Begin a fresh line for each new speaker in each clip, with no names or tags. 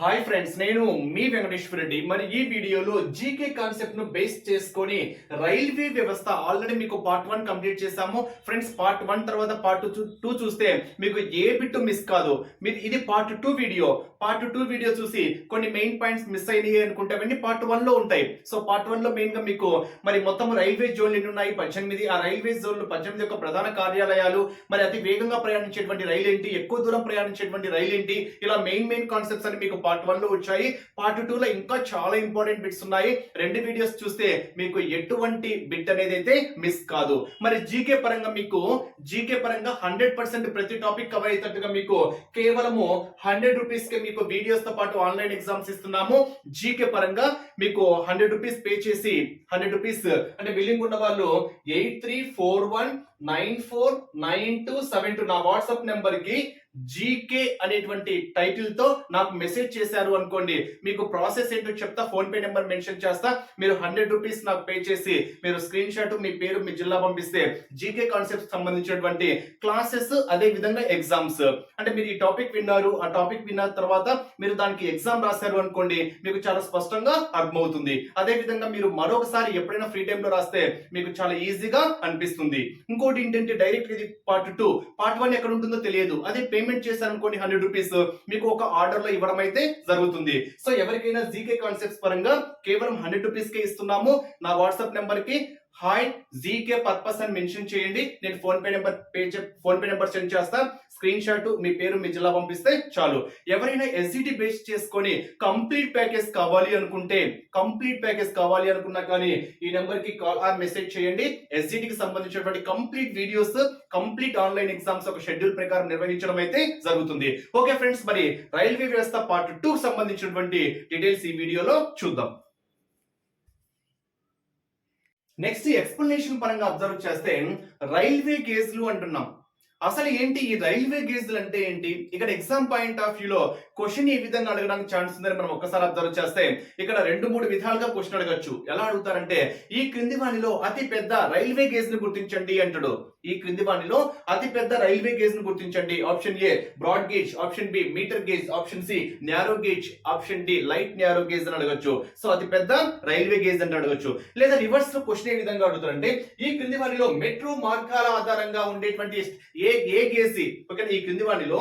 Hi friends, నేను మీ వెంకటేశ్వర రెడ్డి. మరి ఈ వీడియోలో జీకే కాన్సెప్ట్ ను బేస్ చేసుకొని రైల్వే వ్యవస్థ ఆల్రెడీ మీకు పార్ట్ 1 కంప్లీట్ చేసాము ఫ్రెండ్స్. పార్ట్ 1 తర్వాత పార్ట్ 2 చూస్తే మీకు ఏ బిట్ మిస్ కాదు. మీరు ఇది పార్ట్ 2 వీడియో. పార్ట్ 2 వీడియో చూసి కొన్ని మెయిన్ పాయింట్స్ మిస్ అయినాయి అనుకుంటే అవన్నీ పార్ట్ 1 లో ఉంటాయి. సో పార్ట్ 1 లో మెయిన్ గా మీకు మరి మొత్తం రైల్వే జోన్లు ఎన్ని ఉన్నాయి? 18. ఆ రైల్వే జోన్లు 18 యొక్క ప్రధాన కార్యాలయాలు, మరి అతి వేగంగా ప్రయాణించేటువంటి రైలు ఏంటి, ఎక్కువ దూరం ప్రయాణించేటువంటి రైలు ఏంటి, ఇలా మెయిన్ కాన్సెప్ట్స్ అని మీకు పార్ట్ 1 లో వచ్చాయి. పార్ట్ 2 లో ఇంకా చాలా ఇంపార్టెంట్ బిట్స్ ఉన్నాయి. రెండు వీడియోస్ చూస్తే మీకు ఎటువంటి బిట్ అనేది అయితే మిస్ కాదు. మరి జీకే పరంగా మీకు 100% ప్రతి టాపిక్ కవర్ అయ్యేటట్టుగా మీకు కేవలము 100 రూపీస్ కి మీకు వీడియోస్ తో పాటు ఆన్లైన్ ఎగ్జామ్స్ ఇస్తున్నాము. జీకే పరంగా మీకు 100 రూపీస్ పే చేసి 100 రూపీస్ అంటే బిల్లింగ్ ఉన్న వాళ్ళు 8341949272 నా వాట్సాప్ నెంబర్ కి జీకే అనేటువంటి టైటిల్ తో నాకు మెసేజ్ చేశారు అనుకోండి, మీకు ప్రాసెస్ ఏంటో చెప్తా, ఫోన్ పే నెంబర్ మెన్షన్ చేస్తా. మీరు 100 రూపీస్ నాకు పే చేసి మీరు స్క్రీన్ షాట్, మీ పేరు, మీ జిల్లా పంపిస్తే జీకే కాన్సెప్ట్ సంబంధించినటువంటి క్లాసెస్, అదే విధంగా ఎగ్జామ్స్, అంటే మీరు ఈ టాపిక్ విన్నారు, ఆ టాపిక్ విన్న తర్వాత మీరు దానికి ఎగ్జామ్ రాశారు అనుకోండి, మీకు చాలా స్పష్టంగా అర్థమవుతుంది. అదే విధంగా మీరు మరొకసారి ఎప్పుడైనా ఫ్రీ టైం లో రాస్తే మీకు చాలా ఈజీగా అనిపిస్తుంది. ఇంకోటి ఏంటంటే డైరెక్ట్ ఇది పార్ట్ 2. పార్ట్ 1 ఎక్కడ ఉంటుందో తెలియదు. అదే పేమెంట్ చేశారనుకోండి 100 రూపీస్ మీకు ఒక ఆర్డర్ లో ఇవ్వడం అయితే జరుగుతుంది. సో ఎవరికైనా జీకే కాన్సెప్ట్స్ పరంగా కేవలం 100 రూపీస్ కే ఇస్తున్నాము. నా వాట్సాప్ నెంబర్ కి హాయ్ జీకే పర్పస్ అని మెన్షన్ చేయండి. నేను ఫోన్ పే నెంబర్ సెండ్ చేస్తా. స్క్రీన్ షాట్, మీ పేరు, మీ జిల్లా పంపిస్తే చాలు. ఎవరైనా ఎస్జిటి బేస్ చేసుకొని కంప్లీట్ ప్యాకేజ్ కావాలి అనుకున్నా కానీ ఈ నెంబర్ కి కాల్ ఆర్ మెసేజ్ చేయండి. ఎస్జిటికి సంబంధించినటువంటి complete videos, complete online exams ఒక షెడ్యూల్ ప్రకారం నిర్వహించడం అయితే జరుగుతుంది. ఓకే ఫ్రెండ్స్, మరి రైల్వే వ్యవస్థ పార్ట్ 2 సంబంధించినటువంటి డీటెయిల్స్ ఈ వీడియోలో చూద్దాం. నెక్స్ట్ ఎక్స్ప్లెనేషన్ పరంగా అబ్జర్వ్ చేస్తే రైల్వే గేజ్లు అంటున్నాం. అసలు ఏంటి ఈ రైల్వే గేజ్లు అంటే ఏంటి? ఇక్కడ ఎగ్జామ్ పాయింట్ ఆఫ్ వ్యూలో క్వశ్చన్ ఏ విధంగా అడగడానికి ఛాన్స్ ఉందని మనం ఒక్కసారి అబ్జర్వ్ చేస్తే ఇక్కడ 2-3 విధాలుగా క్వశ్చన్ అడగచ్చు. ఎలా అడుగుతారంటే, ఈ క్రింది వానిలో అతి పెద్ద రైల్వే గేజ్ ను గుర్తించండి అంటాడు. ఈ క్రింది వానిలో అతి పెద్ద రైల్వే గేజ్ ను గుర్తించండి. Option A broad gauge, option B meter gauge, option C narrow gauge, option D light narrow gauge అని అడగచ్చు. సో అతి పెద్ద రైల్వే గేజ్ అంటే అడగచ్చు. లేదా రివర్స్ లో క్వశ్చన్ ఏ విధంగా అడుగుతారంటే, ఈ క్రింది వానిలో మెట్రో మార్గాల ఆధారంగా ఉండేటువంటి ఏ గేజీ, ఓకేనా, ఈ క్రింది వానిలో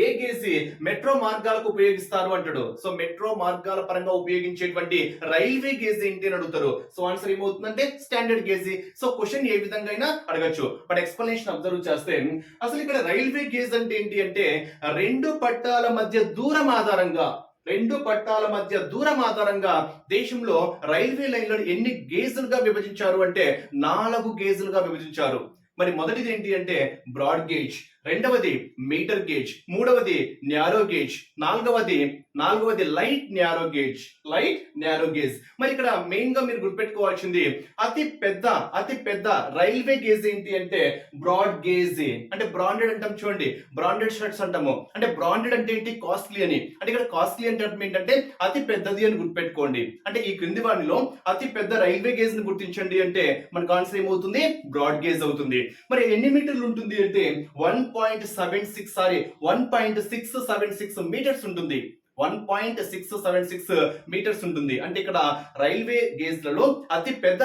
ఏ గేజీ మెట్రో మార్గాలకు ఉపయోగిస్తారు అంటాడు. సో మెట్రో మార్గాల పరంగా ఉపయోగించేటువంటి రైల్వే గేజ్ ఏంటి అని అడుగుతారు. సో ఆన్సర్ ఏమవుతుందంటే స్టాండర్డ్ గేజీ. సో క్వశ్చన్ ఏ విధంగా అయినా అడగచ్చు. బట్ ఎక్స్ప్లెనేషన్ అబ్జర్వ్ చేస్తే అసలు ఇక్కడ రైల్వే గేజ్ అంటే ఏంటి అంటే, రెండు పట్టాల మధ్య దూరం ఆధారంగా దేశంలో రైల్వే లైన్లను ఎన్ని గేజులుగా విభజించారు అంటే 4 గేజులుగా విభజించారు. మరి మొదటిది ఏంటి అంటే బ్రాడ్ గేజ్, రెండవది మీటర్ గేజ్, మూడవది న్యారో గేజ్, నాలుగవది లైట్ న్యారో గేజ్. మరి ఇక్కడ మెయిన్ గా మీరు గుర్తుపెట్టుకోవాల్సింది అతి పెద్ద రైల్వే గేజ్ ఏంటి అంటే బ్రాడ్ గేజ్. అంటే బ్రాండెడ్ అంటాం చూడండి, బ్రాండెడ్ షర్ట్స్ అంటాము. అంటే బ్రాండెడ్ అంటే ఏంటి? కాస్ట్లీ అని. అంటే ఇక్కడ కాస్ట్లీ అంటే అర్థం ఏంటంటే అతి పెద్దది అని గుర్తుపెట్టుకోండి. అంటే ఈ క్రింది వాటిలో అతి పెద్ద రైల్వే గేజ్ ని గుర్తించండి అంటే మనకు ఆన్సర్ ఏమవుతుంది? బ్రాడ్ గేజ్ అవుతుంది. మరి ఎన్ని మీటర్లు ఉంటుంది అంటే 1.676 మీటర్స్ ఉంటుంది. 1.676 మీటర్స్ ఉంటుంది. అంటే ఇక్కడ రైల్వే గేజ్లలో అతి పెద్ద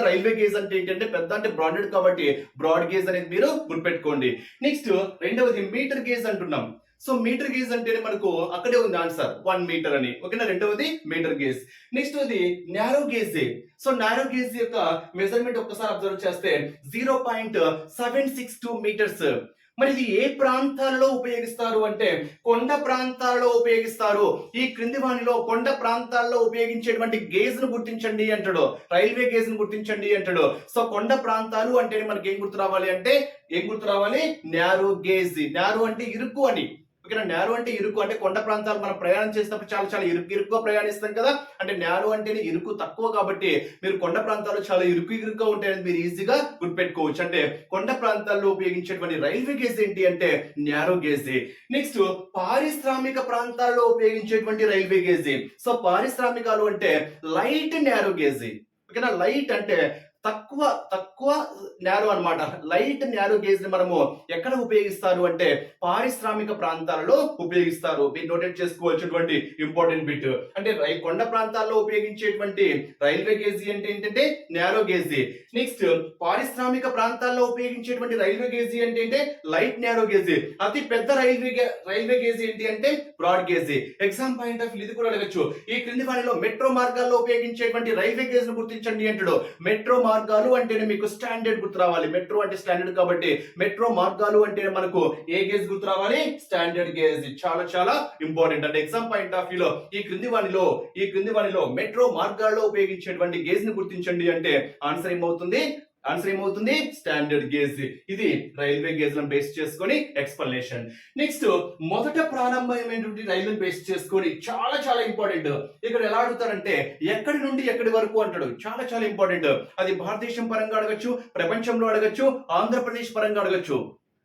రైల్వే గేజ్ అంటే ఏంటంటే పెద్ద అంటే బ్రాండెడ్ కాబట్టి బ్రాడ్ గేజ్ అనేది మీరు గుర్తుపెట్టుకోండి. నెక్స్ట్ రెండవది మీటర్ గేజ్ అంటున్నాం. సో మీటర్ గేజ్ అంటే మనకు అక్కడే ఉంది ఆన్సర్ 1 మీటర్ అని, ఓకేనా. రెండవది మీటర్ గేజ్. నెక్స్ట్ అది narrow gauge. So narrow gauge యొక్క మెజర్మెంట్ ఒక్కసారి అబ్జర్వ్ చేస్తే 0.762 మీటర్స్. మరి ఇది ఏ ప్రాంతాల్లో ఉపయోగిస్తారు అంటే కొండ ప్రాంతాల్లో ఉపయోగిస్తారు. ఈ క్రింది వానిలో కొండ ప్రాంతాల్లో ఉపయోగించేటువంటి గేజ్ ను గుర్తించండి అంటాడు. రైల్వే గేజ్ ను గుర్తించండి అంటాడు. సో కొండ ప్రాంతాలు అంటే మనకి ఏం గుర్తు రావాలి? Narrow gauge. న్యారో అంటే ఇరుకు అని, ఓకేనా. న్యారో అంటే ఇరుకు, అంటే కొండ ప్రాంతాలు మనం ప్రయాణం చేసినప్పుడు చాలా ఇరుకుగా ప్రయాణిస్తాం కదా. అంటే న్యారో అంటేనే ఇరుకు తక్కువ కాబట్టి మీరు కొండ ప్రాంతాలు చాలా ఇరుకుగా ఉంటాయని మీరు ఈజీగా గుర్తుపెట్టుకోవచ్చు. అంటే కొండ ప్రాంతాల్లో ఉపయోగించేటువంటి రైల్వే గేజ్ ఏంటి అంటే న్యారో గేజ్. నెక్స్ట్ పారిశ్రామిక ప్రాంతాల్లో ఉపయోగించేటువంటి రైల్వే గేజ్. సో పారిశ్రామికాలు అంటే లైట్ న్యారో గేజ్, ఓకేనా. లైట్ అంటే తక్కువ తక్కువ నేరో అన్నమాట. లైట్ నేరో గేజ్ ని మనము ఎక్కడ ఉపయోగిస్తారు అంటే పారిశ్రామిక ప్రాంతాలలో ఉపయోగిస్తారు. మీరు నోటెడ్ చేసుకోవాల్సినటువంటి ఇంపార్టెంట్ బిట్. అంటే కొండ ప్రాంతాల్లో ఉపయోగించేటువంటి రైల్వే గేజ్ అంటే ఏంటంటే నేరో గేజ్. నెక్స్ట్ పారిశ్రామిక ప్రాంతాల్లో ఉపయోగించేటువంటి రైల్వే గేజ్ అంటే లైట్ నేరో గేజ్. అతి పెద్ద రైల్వే గేజ్ ఏంటి అంటే broad gauge. Exam point of ఇది కూడా అడగచ్చు. ఈ క్రింది వాటిలో మెట్రో మార్గాల్లో ఉపయోగించేటువంటి రైల్వే గేజ్ ను గుర్తించండి అంటాడు. మెట్రో మార్గాలు అంటేనే మీకు స్టాండర్డ్ గుర్తు రావాలి. మెట్రో అంటే స్టాండర్డ్ కాబట్టి మెట్రో మార్గాలు అంటే మనకు ఏ గేజ్ గుర్తు రావాలి? Standard gauge. చాలా చాలా ఇంపార్టెంట్. అంటే ఎగ్జామ్ పాయింట్ ఆఫ్ వ్యూలో ఈ క్రింది వాటిలో మెట్రో మార్గాల్లో ఉపయోగించేటువంటి గేజ్ ని గుర్తించండి అంటే ఆన్సర్ ఏమవుతుంది? Standard gauge. ఇది రైల్వే గేజ్ లను బేస్ చేసుకొని ఎక్స్ప్లనేషన్. నెక్స్ట్ మొదట ప్రారంభమైనటువంటి రైలును బేస్ చేసుకొని చాలా చాలా ఇంపార్టెంట్. ఇక్కడ ఎలా అడుగుతారంటే ఎక్కడి నుండి ఎక్కడి వరకు అంటాడు. చాలా చాలా ఇంపార్టెంట్. అది భారతదేశం పరంగా అడగచ్చు, ప్రపంచంలో అడగచ్చు, ఆంధ్రప్రదేశ్ పరంగా అడగచ్చు.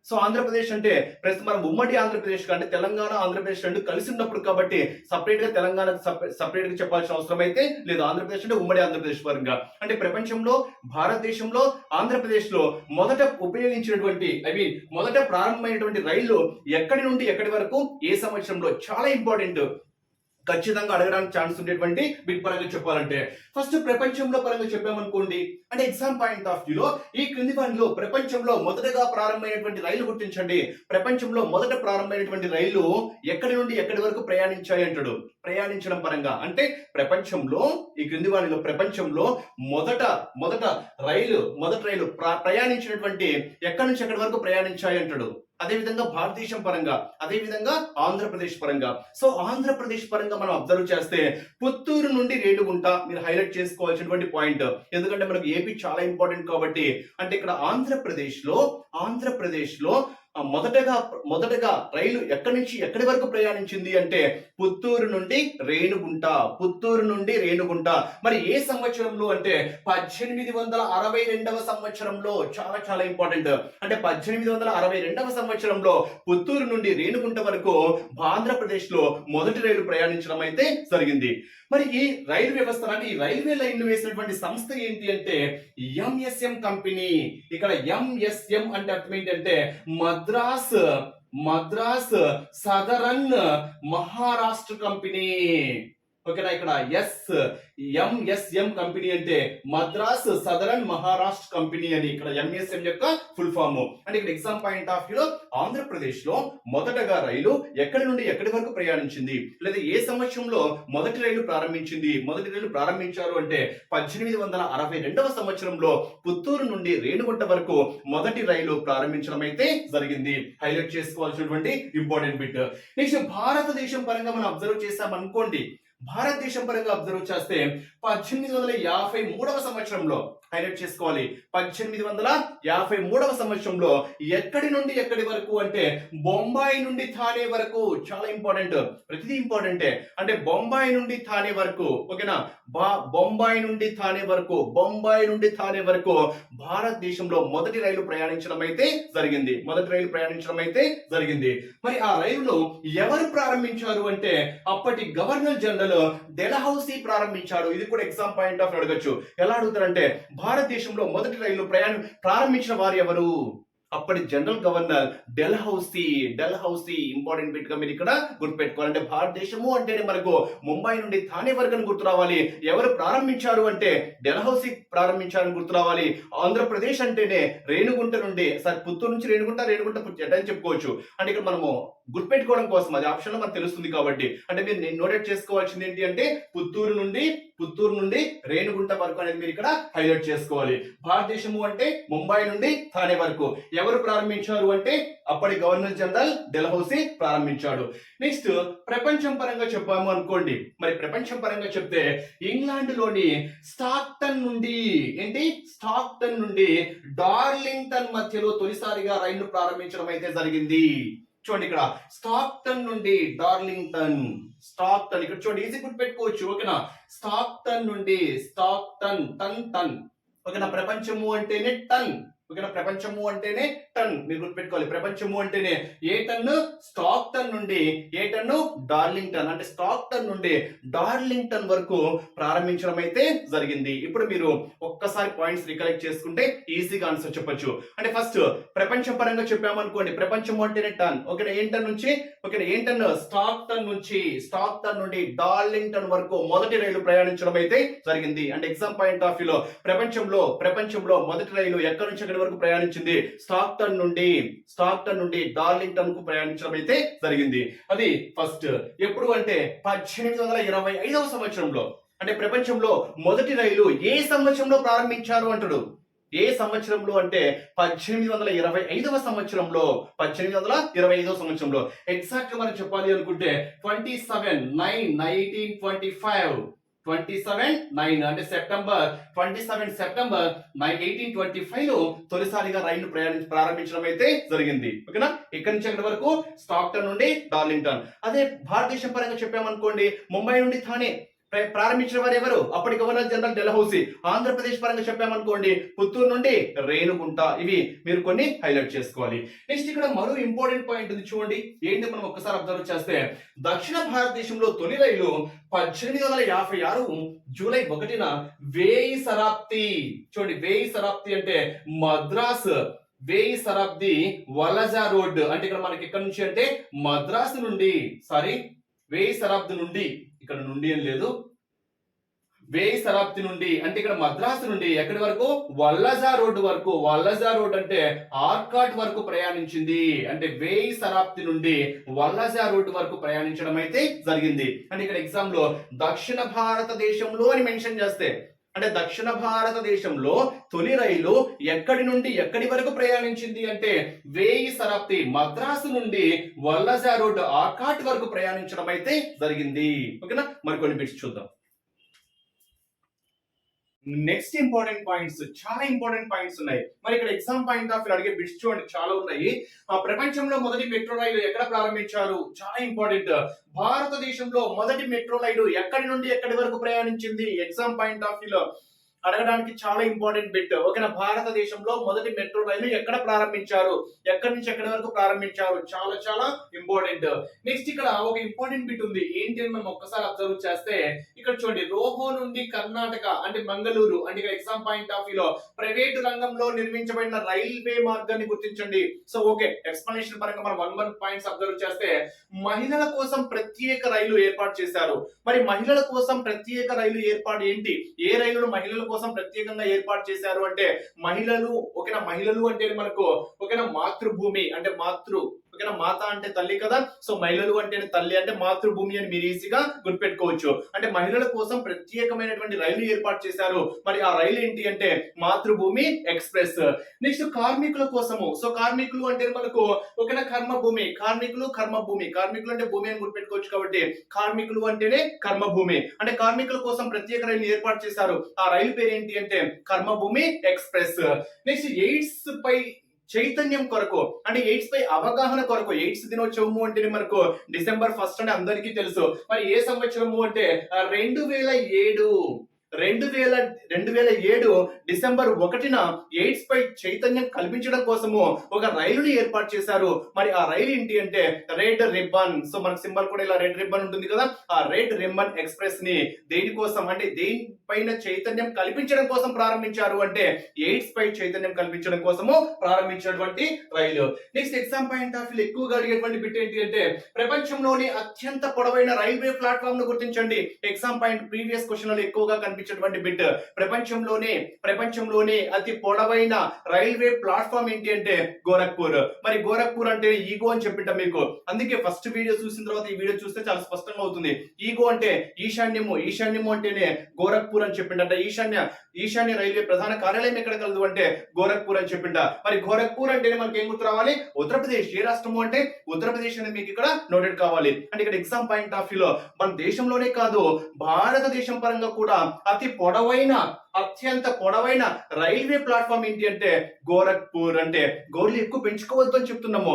సో ఆంధ్రప్రదేశ్ అంటే ప్రస్తుతం మనం ఉమ్మడి ఆంధ్రప్రదేశ్ అంటే తెలంగాణ ఆంధ్రప్రదేశ్ రెండు కలిసి ఉన్నప్పుడు కాబట్టి సపరేట్ గా తెలంగాణ సపరేట్ గా చెప్పాల్సిన అవసరం అయితే లేదు. ఆంధ్రప్రదేశ్ అంటే ఉమ్మడి ఆంధ్రప్రదేశ్ పరంగా. అంటే ప్రపంచంలో భారతదేశంలో ఆంధ్రప్రదేశ్ లో మొదట ఉపయోగించినటువంటి మొదట ప్రారంభమైనటువంటి రైళ్లు ఎక్కడి నుండి ఎక్కడి వరకు ఏ సంవత్సరంలో, చాలా ఇంపార్టెంట్. ఖచ్చితంగా అడగడానికి ఛాన్స్ ఉండేటువంటి బిట్ పరంగా చెప్పాలంటే ఫస్ట్ ప్రపంచంలో పరంగా చెప్పామనుకోండి. అంటే ఎగ్జామ్ పాయింట్ ఆఫ్ వ్యూలో ఈ క్రింది వాటిలో ప్రపంచంలో మొదటగా ప్రారంభమైనటువంటి రైలు గుర్తించండి. ప్రపంచంలో మొదట ప్రారంభమైనటువంటి రైలు ఎక్కడి నుండి ఎక్కడి వరకు ప్రయాణించాయి అంటాడు. ప్రయాణించడం పరంగా అంటే ప్రపంచంలో ఈ క్రింది వాటిలో ప్రపంచంలో మొదట రైలు ప్రయాణించినటువంటి ఎక్కడి నుంచి ఎక్కడి వరకు ప్రయాణించాయి అంటాడు. అదేవిధంగా భారతదేశం పరంగా, అదేవిధంగా ఆంధ్రప్రదేశ్ పరంగా. సో ఆంధ్రప్రదేశ్ పరంగా మనం అబ్జర్వ్ చేస్తే పుత్తూరు నుండి రేణుగుంట మీరు హైలైట్ చేసుకోవాల్సినటువంటి పాయింట్. ఎందుకంటే మనకు ఏపీ చాలా ఇంపార్టెంట్ కాబట్టి. అంటే ఇక్కడ ఆంధ్రప్రదేశ్ లో మొదటగా రైలు ఎక్కడి నుంచి ఎక్కడి వరకు ప్రయాణించింది అంటే పుత్తూరు నుండి రేణుగుంట. మరి ఏ సంవత్సరంలో అంటే 1862వ సంవత్సరంలో. చాలా చాలా ఇంపార్టెంట్. అంటే 1862వ సంవత్సరంలో పుత్తూరు నుండి రేణుగుంట వరకు ఆంధ్రప్రదేశ్ లో మొదటి రైలు ప్రయాణించడం అయితే జరిగింది. మరి ఈ రైలు వ్యవస్థ అంటే ఈ రైల్వే లైన్లు వేసినటువంటి సంస్థ ఏంటి అంటే ఎంఎస్ఎం కంపెనీ. ఇక్కడ ఎంఎస్ఎం అంటే అర్థం ఏంటంటే మద్రాస్ సదరన్ మహారాష్ట్ర కంపెనీ. ఓకేనా? ఇక్కడ ఎంఎస్ఎం కంపెనీ అంటే మద్రాస్ సదరన్ మహారాష్ట్ర కంపెనీ అని ఇక్కడ ఎంఎస్ఎం యొక్క ఫుల్ ఫామ్. అంటే ఇక్కడ ఎగ్జామ్ పాయింట్ ఆఫ్ వ్యూలో ఆంధ్రప్రదేశ్ లో మొదటగా రైలు ఎక్కడి నుండి ఎక్కడి వరకు ప్రయాణించింది, లేదా ఏ సంవత్సరంలో మొదటి రైలు ప్రారంభించారు అంటే 1862వ సంవత్సరంలో పుత్తూరు నుండి రేణుగుంట వరకు మొదటి రైలు ప్రారంభించడం అయితే జరిగింది. హైలైట్ చేసుకోవాల్సినటువంటి ఇంపార్టెంట్ బిట్. నెక్స్ట్ భారతదేశం పరంగా మనం అబ్జర్వ్ చేసాం అనుకోండి. భారతదేశం పరంగా అబ్జర్వ్ చేస్తే 1853వ సంవత్సరంలో హైలైట్ చేసుకోవాలి. 1853వ సంవత్సరంలో ఎక్కడి నుండి ఎక్కడి వరకు అంటే బొంబాయి నుండి థానే వరకు. చాలా ఇంపార్టెంట్. ప్రతిదీ ఇంపార్టెంటే. అంటే బొంబాయి నుండి థానే వరకు. ఓకేనా? బొంబాయి నుండి థానే వరకు భారతదేశంలో మొదటి రైలు ప్రయాణించడం అయితే జరిగింది. మరి ఆ రైలును ఎవరు ప్రారంభించారు అంటే అప్పటి గవర్నర్ జనరల్ డెల్హౌసీ ప్రారంభించాడు. ఇది కూడా ఎగ్జామ్ పాయింట్ ఆఫ్ అడగచ్చు. ఎలా అడుగుతారంటే భారతదేశంలో మొదటి రైలు ప్రారంభించిన వారు ఎవరు? అప్పటి జనరల్ గవర్నర్ డెల్హౌసీ. ఇంపార్టెంట్ బిట్ గా మీరు ఇక్కడ గుర్తుపెట్టుకోవాలంటే భారతదేశము అంటేనే మనకు ముంబై నుండి థానే వరకు గుర్తు రావాలి. ఎవరు ప్రారంభించారు అంటే డెల్హౌసీ ప్రారంభించారని గుర్తు రావాలి. ఆంధ్రప్రదేశ్ అంటేనే రేణుగుంట నుండి పుత్తూరు నుంచి రేణుగుంట అని చెప్పుకోవచ్చు. అంటే ఇక్కడ మనము గుర్తుపెట్టుకోవడం కోసం అది ఆప్షన్ లో మనకు తెలుస్తుంది కాబట్టి. అంటే మీరు నోటెడ్ చేసుకోవాల్సింది ఏంటి అంటే పుత్తూరు నుండి రేణుగుంట వరకు అనేది మీరు ఇక్కడ హైలైట్ చేసుకోవాలి. భారతదేశము అంటే ముంబై నుండి థానే వరకు. ఎవరు ప్రారంభించారు అంటే అప్పటి గవర్నర్ జనరల్ డెల్హౌసీ ప్రారంభించాడు. నెక్స్ట్ ప్రపంచం పరంగా చెప్పాము అనుకోండి. మరి ప్రపంచం పరంగా చెప్తే ఇంగ్లాండ్ లోని స్టాక్టన్ నుండి డార్లింగ్టన్ మధ్యలో తొలిసారిగా రైలు ప్రారంభించడం అయితే జరిగింది. చూడండి ఇక్కడ స్టాక్టన్ నుండి డార్లింగ్టన్. ఇక్కడ చూడండి ఈజీ గుర్తు పెట్టుకోవచ్చు. ఓకేనా? స్టాక్టన్ నుండి టన్. ఓకేనా? ప్రపంచము అంటేనే టన్. ఓకేనా, ప్రపంచము అంటేనే టన్, మీరు గుర్తుపెట్టుకోవాలి. ప్రపంచము అంటేనే ఏ టన్, స్టాక్ టన్ నుండి ఏ టన్, డార్లింగ్ టన్, అంటే స్టాక్ టన్ నుండి డార్లింగ్ టన్ వరకు ప్రారంభించడం అయితే జరిగింది. ఇప్పుడు మీరు ఒక్కసారి పాయింట్స్ రికలెక్ట్ చేసుకుంటే ఈజీగా ఆన్సర్ చెప్పొచ్చు. అంటే ఫస్ట్ ప్రపంచం పరంగా చెప్పామనుకోండి, ప్రపంచము అంటేనే టన్. ఓకేనా, ఏం టన్ నుంచి, ఓకేనా ఏం టన్, స్టాక్ టన్ నుండి డార్లింగ్ టన్ వరకు మొదటి రైలు ప్రయాణించడం అయితే జరిగింది. అంటే ఎగ్జామ్ పాయింట్ ఆఫ్ వ్యూలో ప్రపంచంలో మొదటి రైలు ఎక్కడి నుంచి ఎక్కడి వరకు ప్రయాణించింది, స్టాక్ టన్ నుండి డార్లింగ్ టన్ కు ప్రయాణించడం అయితే జరిగింది. అది ఫస్ట్. ఎప్పుడు అంటే 1825వ సంవత్సరంలో. అంటే ప్రపంచంలో మొదటి రైలు ఏ సంవత్సరంలో ప్రారంభించారు అంటాడు. ఏ సంవత్సరంలో అంటే 1825వ సంవత్సరంలో. 1825వ సంవత్సరంలో ఎగ్జాక్ట్ మనం చెప్పాలి అనుకుంటే 27/9/1925. 27/9 అంటే సెప్టెంబర్ 27 సెప్టెంబర్ 1825 లో తొలిసారిగా రైలు ప్రారంభించడం అయితే జరిగింది. ఓకేనా, ఇక్కడి నుంచి ఎక్కడి వరకు, స్టాక్టన్ నుండి డార్లింగ్టన్. అదే భారతదేశం పరంగా చెప్పామనుకోండి, ముంబై నుండి థానే ప్రారంభించిన వారు ఎవరు, అప్పటి గవర్నర్ జనరల్ డెల్హౌసీ. ఆంధ్రప్రదేశ్ పరంగా చెప్పామనుకోండి, పుత్తూరు నుండి రేణుగుంట. ఇవి మీరు కొన్ని హైలైట్ చేసుకోవాలి. నెక్స్ట్ ఇక్కడ మరో ఇంపార్టెంట్ పాయింట్ ఉంది చూడండి, ఏంటి మనం ఒక్కసారి అబ్జర్వ్ చేస్తే, దక్షిణ భారతదేశంలో తొలి రైలు 1856 జూలై 1న వేయి శతాబ్ది. చూడండి, వేయి శతాబ్ది అంటే మద్రాస్, వేయి శతాబ్ది వలజా రోడ్. అంటే ఇక్కడ మనకి ఎక్కడి నుంచి అంటే మద్రాసు నుండి, వేయి శతాబ్ది నుండి, ఇక్కడ నుండి అని లేదు, వేయి శతాబ్ది నుండి అంటే ఇక్కడ మద్రాసు నుండి ఎక్కడి వరకు, వల్లజా రోడ్ వరకు. వల్లజా రోడ్ అంటే ఆర్కాట్ వరకు ప్రయాణించింది. అంటే వేయి శతాబ్ది నుండి వల్లజా రోడ్ వరకు ప్రయాణించడం అయితే జరిగింది. అంటే ఇక్కడ ఎగ్జామ్ లో దక్షిణ భారతదేశంలో అని మెన్షన్ చేస్తే, అంటే దక్షిణ భారతదేశంలో తొలి రైలు ఎక్కడి నుండి ఎక్కడి వరకు ప్రయాణించింది అంటే వేయి శతాబ్ది, మద్రాసు నుండి వల్లజా రోడ్ ఆర్కాట్ వరకు ప్రయాణించడం అయితే జరిగింది. ఓకేనా, మరికొన్ని బిట్స్ చూద్దాం. నెక్స్ట్ ఇంపార్టెంట్ పాయింట్స్, చాలా ఇంపార్టెంట్ పాయింట్స్ ఉన్నాయి. మరి ఇక్కడ ఎగ్జామ్ పాయింట్ ఆఫ్ వ్యూ అడిగే బిట్స్ చూడండి, చాలా ఉన్నాయి. ఆ ప్రపంచంలో మొదటి మెట్రో రైలు ఎక్కడ ప్రారంభించారు, చాలా ఇంపార్టెంట్. భారతదేశంలో మొదటి మెట్రో రైలు ఎక్కడి నుండి ఎక్కడి వరకు ప్రయాణించింది, ఎగ్జామ్ పాయింట్ ఆఫ్ వ్యూలో అడగడానికి చాలా ఇంపార్టెంట్ బిట్. ఓకేనా, భారతదేశంలో మొదటి మెట్రో రైలు ఎక్కడ ప్రారంభించారు, ఎక్కడి నుంచి ఎక్కడి వరకు ప్రారంభించారు, చాలా చాలా ఇంపార్టెంట్. నెక్స్ట్ ఇక్కడ ఒక ఇంపార్టెంట్ బిట్ ఉంది, ఏంటి అని మనం ఒక్కసారి అబ్జర్వ్ చేస్తే, ఇక్కడ చూడండి, రోహో నుండి కర్ణాటక అంటే మంగళూరు. అంటే ఇక్కడ ఎగ్జామ్ పాయింట్ ఆఫ్ వ్యూలో ప్రైవేటు రంగంలో నిర్మించబడిన రైల్వే మార్గాన్ని గుర్తించండి. సో ఓకే, ఎక్స్ప్లనేషన్ పరంగా మనం 1 పాయింట్స్ అబ్జర్వ్ చేస్తే, మహిళల కోసం ప్రత్యేక రైలు ఏర్పాటు చేశారు. మరి మహిళల కోసం ప్రత్యేక రైలు ఏర్పాటు ఏంటి, ఏ రైలును మహిళల కోసం ప్రత్యేకంగా ఏర్పాటు చేశారు అంటే మహిళలు. ఓకేనా, మహిళలు అంటే మనకు ఓకేనా మాతృభూమి అంటే ఓకేనా, మాత అంటే తల్లి కదా, సో మహిళలు అంటే తల్లి, అంటే మాతృభూమి అని మీరు ఈజీగా గుర్తుపెట్టుకోవచ్చు. అంటే మహిళల కోసం ప్రత్యేకమైనటువంటి రైలు ఏర్పాటు చేశారు. మరి ఆ రైలు ఏంటి అంటే మాతృభూమి ఎక్స్ప్రెస్. నెక్స్ట్ కార్మికుల కోసము, సో కార్మికులు అంటే మనకు ఓకేనా కర్మభూమి, కర్మభూమి అంటే భూమి అని గుర్తుపెట్టుకోవచ్చు. కాబట్టి కార్మికులు అంటేనే కర్మభూమి, అంటే కార్మికుల కోసం ప్రత్యేక రైలు ఏర్పాటు చేశారు. ఆ రైలు పేరు ఏంటి అంటే కర్మభూమి ఎక్స్ప్రెస్. నెక్స్ట్ ఎయిడ్స్ పై చైతన్యం కొరకు, అంటే ఎయిడ్స్ పై అవగాహన కొరకు, ఎయిడ్స్ దినోత్సవము అంటే మనకు డిసెంబర్ 1 అని అందరికీ తెలుసు. మరి ఏ సంవత్సరము అంటే 2007 డిసెంబర్ 1న ఎయిడ్స్ పై చైతన్యం కల్పించడం కోసము ఒక రైలుని ఏర్పాటు చేశారు. మరి ఆ రైలు ఏంటి అంటే రెడ్ రిబ్బన్. సో మనకు సింబల్ కూడా ఇలా రెడ్ రిబ్బన్ ఉంటుంది కదా, ఆ రెడ్ రిబ్బన్ ఎక్స్ప్రెస్ ని దేనికోసం అంటే దేనిపైన చైతన్యం కల్పించడం కోసం ప్రారంభించారు అంటే ఎయిడ్స్ పై చైతన్యం కల్పించడం కోసము ప్రారంభించినటువంటి రైలు. Next exam point of view ఎక్కువగా అడిగేటువంటి బిట్ ఏంటి అంటే ప్రపంచంలోని అత్యంత పొడవైన రైల్వే ప్లాట్ఫామ్ ను గుర్తించండి. ఎగ్జామ్ పాయింట్ ప్రీవియస్ క్వశ్చన్ లో ఎక్కువగా కనిపించేటువంటి బిట్. ప్రపంచంలోనే అతి పొడవైన రైల్వే ప్లాట్ఫామ్ ఏంటి అంటే గోరఖ్పూర్. మరి గోరఖ్పూర్ అంటే ఈగో అని చెప్పింటా మీకు, అందుకే ఫస్ట్ వీడియో చూసిన తర్వాత ఈ వీడియో చూస్తే చాలా స్పష్టంగా అవుతుంది. ఈగో అంటే ఈశాన్యము అంటేనే గోరఖ్పూర్ అని చెప్పింట. ఈశాన్య రైల్వే ప్రధాన కార్యాలయం ఎక్కడ కలదు అంటే గోరఖ్పూర్ అని చెప్పింట. మరి గోరఖ్పూర్ అంటేనే మనకి ఏం గుర్తు రావాలి, ఉత్తరప్రదేశ్. ఏ రాష్ట్రము అంటే ఉత్తరప్రదేశ్ అనేది మీకు ఇక్కడ నోటెడ్ కావాలి. అంటే ఇక్కడ ఎగ్జామ్ పాయింట్ ఆఫ్ వ్యూలో మన దేశంలోనే కాదు భారతదేశం పరంగా కూడా అత్యంత పొడవైన రైల్వే ప్లాట్ఫామ్ ఏంటి అంటే గోరఖ్పూర్. అంటే గోర్లు ఎక్కువ పెంచుకోవద్దు అని చెప్తున్నాము.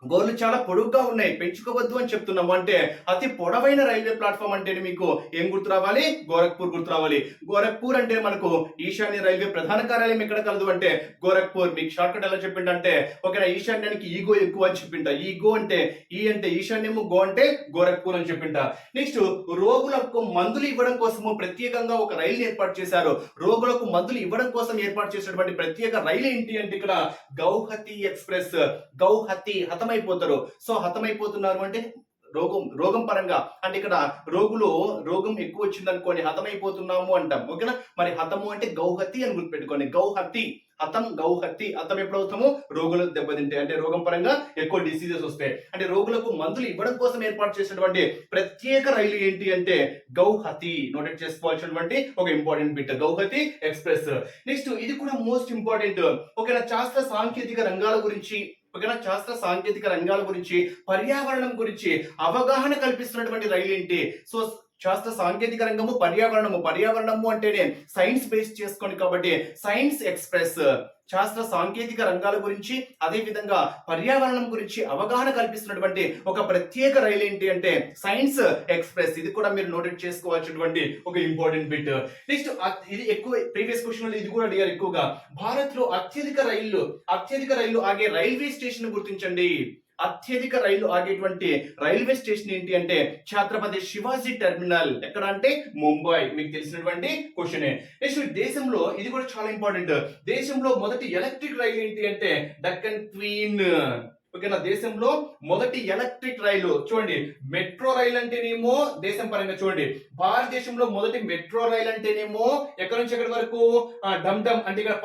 గోర్లు చాలా పొడుగ్గా ఉన్నాయి, పెంచుకోవద్దు అని చెప్తున్నాము. అంటే అతి పొడవైన రైల్వే ప్లాట్ఫామ్ అంటే మీకు ఏం గుర్తు రావాలి? గోరఖ్పూర్ గుర్తు రావాలి. గోరఖ్పూర్ అంటే మనకు ఈశాన్య రైల్వే ప్రధాన కార్యాలయం ఎక్కడ కలదు అంటే గోరఖ్పూర్. మీకు షార్ట్ కట్ ఎలా చెప్పిండంటే ఓకేనా, ఈశాన్యానికి ఈగో ఎక్కువ అని చెప్పింట. ఈగో అంటే ఈ అంటే ఈశాన్యము, గో అంటే గోరఖ్పూర్ అని చెప్పింట. నెక్స్ట్ రోగులకు మందులు ఇవ్వడం కోసము ప్రత్యేకంగా ఒక రైలు ఏర్పాటు చేశారు. రోగులకు మందులు ఇవ్వడం కోసం ఏర్పాటు చేసినటువంటి ప్రత్యేక రైలు ఏంటి అంటే ఇక్కడ గౌహతి ఎక్స్ప్రెస్. గౌహతి హతమైపోతారు. సో హతమైపోతున్నారు అంటే రోగం పరంగా, అంటే ఇక్కడ రోగం ఎక్కువ వచ్చింది అనుకోని హతమైపోతున్నాము అంటాం. ఓకేనా, మరి హతము అంటే గౌహతి అని గుర్తుపెట్టుకోండి. గౌహతి హతం, గౌహతి. హతం ఎప్పుడవుతాము? రోగులకు దెబ్బతింటే, అంటే రోగం పరంగా ఎక్కువ డిసీజెస్ వస్తాయి. అంటే రోగులకు మందులు ఇవ్వడం కోసం ఏర్పాటు చేసినటువంటి ప్రత్యేక రైలు ఏంటి అంటే గౌహతి. నోటెడ్ చేసుకోవాల్సినటువంటి ఒక important bit, Guwahati express. Next ఇది కూడా మోస్ట్ ఇంపార్టెంట్. ఓకేనా, శాస్త్ర సాంకేతిక రంగాల గురించి, ఓకేనా, శాస్త్ర సాంకేతిక రంగాల గురించి, పర్యావరణం గురించి అవగాహన కల్పిస్తున్నటువంటి రైలు ఏంటి? సో శాస్త్ర సాంకేతిక రంగము, పర్యావరణము అంటేనే సైన్స్ బేస్ చేసుకోండి కాబట్టి సైన్స్ ఎక్స్ప్రెస్. శాస్త్ర సాంకేతిక రంగాల గురించి అదే విధంగా పర్యావరణం గురించి అవగాహన కల్పిస్తున్నటువంటి ఒక ప్రత్యేక రైలు ఏంటి అంటే సైన్స్ ఎక్స్ప్రెస్. ఇది కూడా మీరు నోటెడ్ చేసుకోవాల్సినటువంటి ఒక ఇంపార్టెంట్ బిట్. నెక్స్ట్ ఇది ఎక్కువ ప్రీవియస్ క్వశ్చన్ ఇది కూడా అడిగారు ఎక్కువగా. భారత్ లో అత్యధిక రైళ్లు ఆగే రైల్వే స్టేషన్ గుర్తించండి. అత్యధిక రైళ్లు ఆగేటువంటి రైల్వే స్టేషన్ ఏంటి అంటే ఛత్రపతి శివాజీ టెర్మినల్. ఎక్కడ అంటే ముంబై. మీకు తెలిసినటువంటి క్వశ్చనే. నెక్స్ట్ దేశంలో ఇది కూడా చాలా ఇంపార్టెంట్. దేశంలో మొదటి ఎలక్ట్రిక్ రైలు ఏంటి అంటే డక్కన్ క్వీన్. ఓకేనా, దేశంలో మొదటి ఎలక్ట్రిక్ రైలు చూడండి. మెట్రో రైలు అంటేనేమో దేశం పరంగా చూడండి, భారతదేశంలో మొదటి మెట్రో రైలు అంటేనేమో ఎక్కడి నుంచి ఎక్కడి వరకు డమ్ డమ్ అంటే ఇక్కడ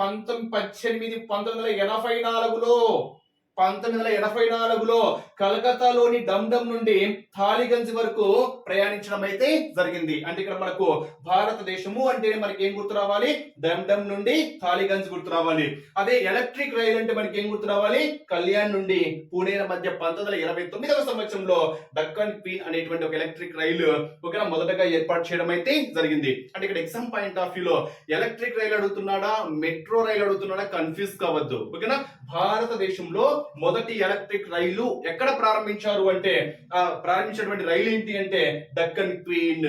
1984లో కలకత్తాలోని డమ్ నుండి థాలిగంజ్ వరకు ప్రయాణించడం అయితే జరిగింది. అంటే ఇక్కడ మనకు భారతదేశము అంటే మనకి ఏం గుర్తు రావాలి? డమ్ నుండి థాలిగంజ్ గుర్తు రావాలి. అదే ఎలక్ట్రిక్ రైలు అంటే మనకి ఏం గుర్తు రావాలి? కళ్యాణ్ నుండి పూణేల మధ్య 1929వ సంవత్సరంలో డక్కన్ క్వీన్ అనేటువంటి ఒక ఎలక్ట్రిక్ రైలు ఒక మొదటగా ఏర్పాటు చేయడం అయితే జరిగింది. అంటే ఇక్కడ ఎగ్జామ్ పాయింట్ ఆఫ్ వ్యూలో ఎలక్ట్రిక్ రైలు అడుగుతున్నాడా, మెట్రో రైలు అడుగుతున్నాడా కన్ఫ్యూజ్ కావద్దు. ఓకేనా, భారతదేశంలో మొదటి ఎలక్ట్రిక్ రైలు ఎక్కడ ప్రారంభించారు అంటే ప్రారంభించినటువంటి రైలు ఏంటి అంటే డక్కన్ క్వీన్.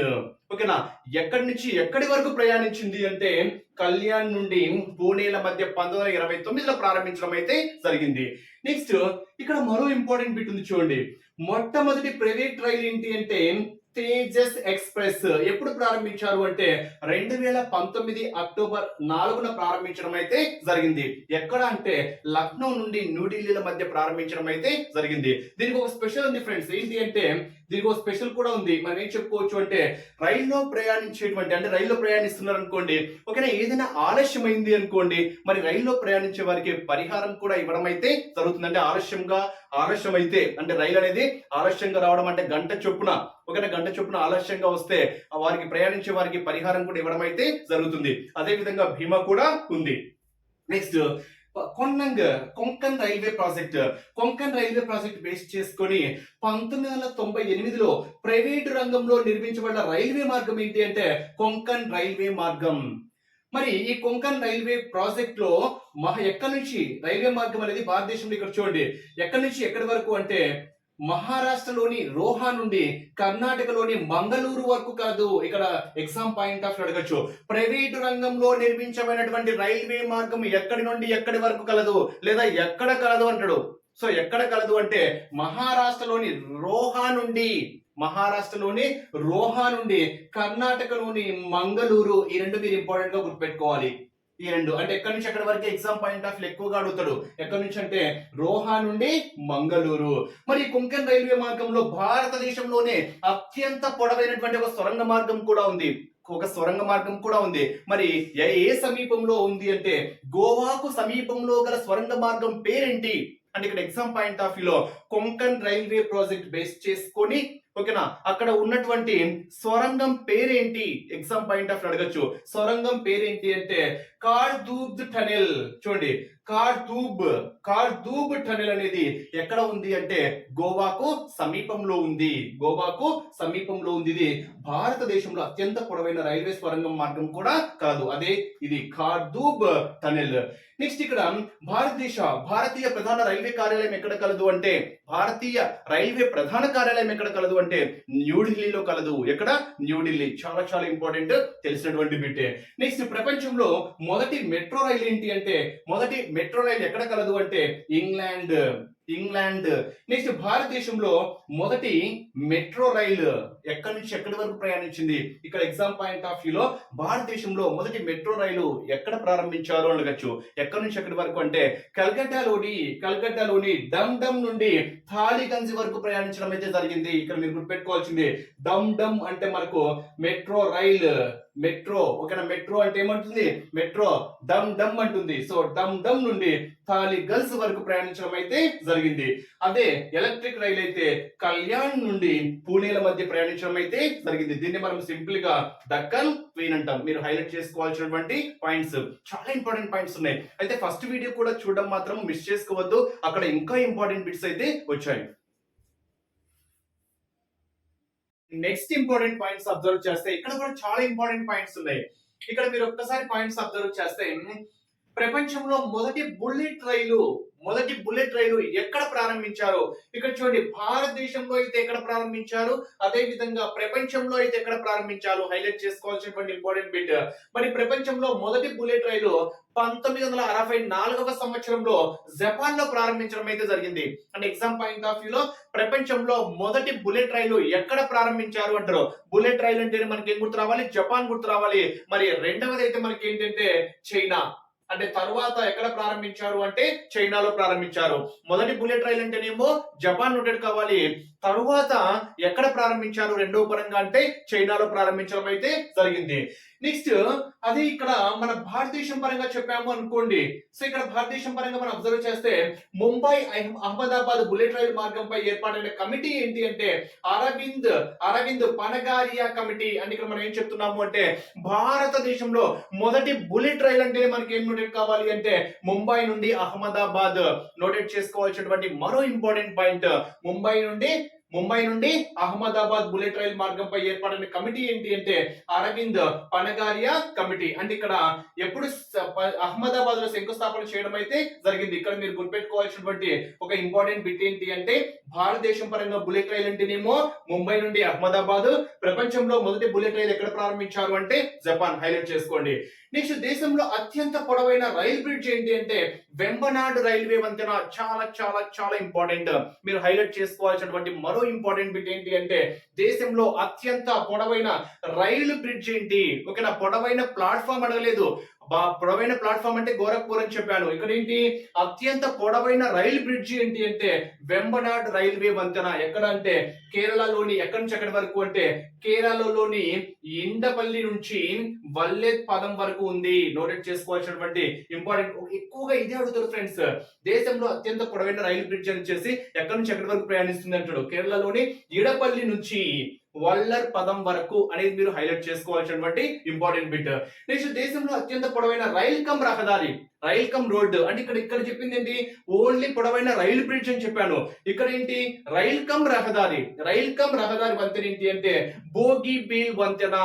ఓకేనా, ఎక్కడి నుంచి ఎక్కడి వరకు ప్రయాణించింది అంటే కళ్యాణ్ నుండి పూణేల మధ్య 1929లో ప్రారంభించడం అయితే జరిగింది. నెక్స్ట్ ఇక్కడ మరో ఇంపార్టెంట్ బిట్ ఉంది చూడండి. మొట్టమొదటి ప్రైవేట్ రైలు ఏంటి అంటే తేజస్ ఎక్స్ప్రెస్. ఎప్పుడు ప్రారంభించారు అంటే 2019 అక్టోబర్ 4న ప్రారంభించడం అయితే జరిగింది. ఎక్కడ అంటే లక్నో నుండి న్యూఢిల్లీల మధ్య ప్రారంభించడం అయితే జరిగింది. దీనికి ఒక స్పెషల్ ఉంది ఫ్రెండ్స్. ఏంటి అంటే దీనికి ఒక స్పెషల్ కూడా ఉంది. మనం ఏం చెప్పుకోవచ్చు అంటే రైల్లో ప్రయాణించేటువంటి, అంటే రైల్లో ప్రయాణిస్తున్నారు అనుకోండి, ఓకేనా, ఏదైనా ఆలస్యమైంది అనుకోండి, మరి రైల్లో ప్రయాణించే వారికి పరిహారం కూడా ఇవ్వడం అయితే జరుగుతుంది. అంటే ఆలస్యం అయితే అంటే రైలు అనేది ఆలస్యంగా రావడం అంటే గంట చొప్పున ఆలస్యంగా వస్తే వారికి ప్రయాణించే వారికి పరిహారం కూడా ఇవ్వడం అయితే జరుగుతుంది. అదే విధంగా భీమా కూడా ఉంది. Next Konkan railway project base చేసుకొని 1998లో ప్రైవేటు రంగంలో నిర్మించబడిన రైల్వే మార్గం ఏంటి అంటే కొంకన్ రైల్వే మార్గం. మరి ఈ కొంకన్ రైల్వే ప్రాజెక్ట్ లో ఎక్కడి నుంచి రైల్వే మార్గం అనేది భారతదేశంలో ఇక్కడ చూడండి ఎక్కడి నుంచి ఎక్కడి వరకు అంటే మహారాష్ట్రలోని రోహా నుండి కర్ణాటకలోని మంగళూరు వరకు కాదు. ఇక్కడ ఎగ్జామ్ పాయింట్ ఆఫ్ అడగచ్చు. ప్రైవేటు రంగంలో నిర్మించబడినటువంటి రైల్వే మార్గం ఎక్కడి నుండి ఎక్కడి వరకు కలదు, లేదా ఎక్కడ కలదు అంటాడు. సో ఎక్కడ కలదు అంటే మహారాష్ట్రలోని రోహా నుండి కర్ణాటకలోని మంగళూరు. ఈ రెండు మీరు ఇంపార్టెంట్ గా గుర్తుపెట్టుకోవాలి. ఈ రెండు అంటే ఎక్కడి నుంచి ఎక్కడి వరకు ఎగ్జామ్ పాయింట్ ఆఫ్ ఎక్కువగా అడుగుతాడు. ఎక్కడి నుంచి అంటే రోహా నుండి మంగళూరు. మరి కొంకన్ రైల్వే మార్గంలో భారతదేశంలోనే అత్యంత పొడవైనటువంటి ఒక సొరంగ మార్గం కూడా ఉంది. మరి ఏ సమీపంలో ఉంది అంటే గోవాకు సమీపంలో గల సొరంగ మార్గం పేరేంటి అంటే ఇక్కడ ఎగ్జామ్ పాయింట్ ఆఫ్ వ్యూలో కొంకన్ రైల్వే ప్రాజెక్ట్ బేస్ చేసుకొని ఓకేనా అక్కడ ఉన్నటువంటి సొరంగం పేరేంటి ఎగ్జామ్ పాయింట్ ఆఫ్ అడగచ్చు. సొరంగం పేరేంటి అంటే కార్దూబ్ టనెల్. చూడండి కార్దూబ్ టనెల్ అనేది ఎక్కడ ఉంది అంటే గోవాకు సమీపంలో ఉంది. ఇది భారతదేశంలో అత్యంత పొడవైన రైల్వే సొరంగం మార్గం కూడా కాదు, అదే ఇది కార్దూబ్ టనెల్. నెక్స్ట్ ఇక్కడ భారతీయ ప్రధాన రైల్వే కార్యాలయం ఎక్కడ కలదు అంటే భారతీయ రైల్వే ప్రధాన కార్యాలయం ఎక్కడ కలదు అంటే న్యూఢిల్లీలో కలదు. ఎక్కడ? న్యూఢిల్లీ. చాలా చాలా ఇంపార్టెంట్, తెలిసినటువంటి బిట్టే. నెక్స్ట్, ప్రపంచంలో మొదటి మెట్రో రైలు ఏంటి అంటే మొదటి మెట్రో రైలు ఎక్కడ కలదు అంటే ఇంగ్లాండ్. ఇంగ్లాండ్. నెక్స్ట్, భారతదేశంలో మొదటి మెట్రో రైలు ఎక్కడి నుంచి ఎక్కడి వరకు ప్రయాణించింది? ఇక్కడ ఎగ్జామ్ పాయింట్ ఆఫ్ వ్యూలో భారతదేశంలో మొదటి మెట్రో రైలు ఎక్కడ ప్రారంభించారు అని అడగచ్చు. ఎక్కడి నుంచి ఎక్కడి వరకు అంటే కల్కట్టాలోని డమ్ డమ్ నుండి థాలిగంజ్ వరకు ప్రయాణించడం అయితే జరిగింది. ఇక్కడ మీరు గుర్తుపెట్టుకోవాల్సింది డమ్ డమ్ అంటే మనకు మెట్రో రైల్. మెట్రో, ఓకేనా? మెట్రో అంటే ఏమంటుంది? మెట్రో. డమ్ డమ్ అంటుంది. సో డమ్ డమ్ నుండి థాలిగంజ్ వరకు ప్రయాణించడం అయితే జరిగింది. అదే ఎలక్ట్రిక్ రైల్ అయితే కళ్యాణ్ నుండి పూణేల మధ్య ప్రయాణించడం అయితే జరిగింది. దీన్ని మనం సింపుల్ గా దక్కన్ క్వీన్ అంటాం. మీరు హైలైట్ చేసుకోవాల్సినటువంటి పాయింట్స్, చాలా ఇంపార్టెంట్ పాయింట్స్ ఉన్నాయి. అయితే ఫస్ట్ వీడియో కూడా చూడడం మాత్రం మిస్ చేసుకోవద్దు, అక్కడ ఇంకా ఇంపార్టెంట్ బిట్స్ అయితే వచ్చాయి. నెక్స్ట్ ఇంపార్టెంట్ పాయింట్స్ అబ్జర్వ్ చేస్తే ఇక్కడ కూడా చాలా ఇంపార్టెంట్ పాయింట్స్ ఉన్నాయి. ఇక్కడ మీరు ఒక్కసారి పాయింట్స్ అబ్జర్వ్ చేస్తే ప్రపంచంలో మొదటి బుల్లెట్ రైలు ఎక్కడ ప్రారంభించారు? ఇక్కడ చూడండి, భారతదేశంలో అయితే ఎక్కడ ప్రారంభించారు, అదే విధంగా ప్రపంచంలో అయితే ఎక్కడ ప్రారంభించారు? హైలైట్ చేసుకోవాల్సినటువంటి ఇంపార్టెంట్ బిట్. మరి ప్రపంచంలో మొదటి బుల్లెట్ రైలు 1964వ సంవత్సరంలో జపాన్ లో ప్రారంభించడం అయితే జరిగింది. అంటే ఎగ్జామ్ పాయింట్ ఆఫ్ వ్యూలో ప్రపంచంలో మొదటి బుల్లెట్ రైలు ఎక్కడ ప్రారంభించారు అంటారు. బుల్లెట్ రైలు అంటే మనకి ఏం గుర్తు రావాలి? జపాన్ గుర్తు రావాలి. మరి రెండవది అయితే మనకి ఏంటంటే చైనా. అంటే తరువాత ఎక్కడ ప్రారంభించారు అంటే చైనాలో ప్రారంభించారు. మొదటి బుల్లెట్ రైలు అంటేనేమో జపాన్ నోటెడ్ కావాలి. తరువాత ఎక్కడ ప్రారంభించారు రెండో పరంగా అంటే చైనాలో ప్రారంభించడం అయితే జరిగింది. నెక్స్ట్, అది ఇక్కడ మన భారతదేశం పరంగా చెప్పాము అనుకోండి. సో ఇక్కడ భారతదేశం పరంగా మనం అబ్జర్వ్ చేస్తే ముంబై అహ్మదాబాద్ బుల్లెట్ రైలు మార్గంపై ఏర్పాటైన కమిటీ ఏంటి అంటే అరవింద్ పనగారియా కమిటీ. అని ఇక్కడ మనం ఏం చెప్తున్నాము అంటే భారతదేశంలో మొదటి బుల్లెట్ రైలు అంటే మనకి ఏం నోటెడ్ కావాలి అంటే ముంబై నుండి అహ్మదాబాద్. నోటెడ్ చేసుకోవాల్సినటువంటి మరో ఇంపార్టెంట్ పాయింట్, ముంబై నుండి అహ్మదాబాద్ బుల్లెట్ రైల్ మార్గంపై ఏర్పడిన కమిటీ ఏంటి అంటే అరవింద్ పనగారియా కమిటీ. అంటే ఇక్కడ ఎప్పుడు అహ్మదాబాద్ లో శంకుస్థాపన చేయడం అయితే జరిగింది. ఇక్కడ మీరు గుర్తుపెట్టుకోవాల్సినటువంటి ఒక ఇంపార్టెంట్ బిట్ ఏంటి అంటే భారతదేశం పరంగా బుల్లెట్ రైల్ అంటేనేమో ముంబై నుండి అహ్మదాబాద్. ప్రపంచంలో మొదటి బుల్లెట్ రైలు ఎక్కడ ప్రారంభించారు అంటే జపాన్. హైలైట్ చేసుకోండి. నెక్స్ట్, దేశంలో అత్యంత పొడవైన రైల్ బ్రిడ్జ్ ఏంటి అంటే వెంబనాడ్ రైల్వే వంతెన. చాలా చాలా చాలా ఇంపార్టెంట్. మీరు హైలైట్ చేసుకోవాల్సినటువంటి మరో ఇంపార్టెంట్ బిట్ ఏంటి అంటే దేశంలో అత్యంత పొడవైన రైలు బ్రిడ్జ్ ఏంటి? ఓకేనా? పొడవైన ప్లాట్ఫామ్ అడగలేదు. పొడవైన ప్లాట్ఫామ్ అంటే గోరఖ్పూర్ అని చెప్పాను. ఇక్కడ ఏంటి? అత్యంత పొడవైన రైల్ బ్రిడ్జ్ ఏంటి అంటే వెంబనాడ్ రైల్వే వంతెన. ఎక్కడ అంటే కేరళలోని, ఎక్కడి నుంచి ఎక్కడి వరకు అంటే కేరళలోని ఇండపల్లి నుంచి వల్లేత్ పదం వరకు ఉంది. నోటెడ్ చేసుకోవాల్సినటువంటి ఇంపార్టెంట్. ఎక్కువగా ఇదే అడుగుతారు ఫ్రెండ్స్, దేశంలో అత్యంత పొడవైన రైలు బ్రిడ్జ్ అని వచ్చేసి ఎక్కడి నుంచి ఎక్కడి వరకు ప్రయాణిస్తుంది అంటాడు. కేరళలోని ఇడపల్లి నుంచి వల్లర్ పదం వరకు అనేది మీరు హైలైట్ చేసుకోవాల్సినటువంటి ఇంపార్టెంట్ బిట్. నెక్స్ట్, దేశంలో అత్యంత పొడవైన రైల్ కమ్ రోడ్. అంటే ఇక్కడ చెప్పింది ఏంటి? ఓన్లీ పొడవైన రైల్ బ్రిడ్జ్ అని చెప్పాను. ఇక్కడ ఏంటి? రైల్ కమ్ రహదారి వంతెన ఏంటి అంటే బోగీబీల్ వంతెన.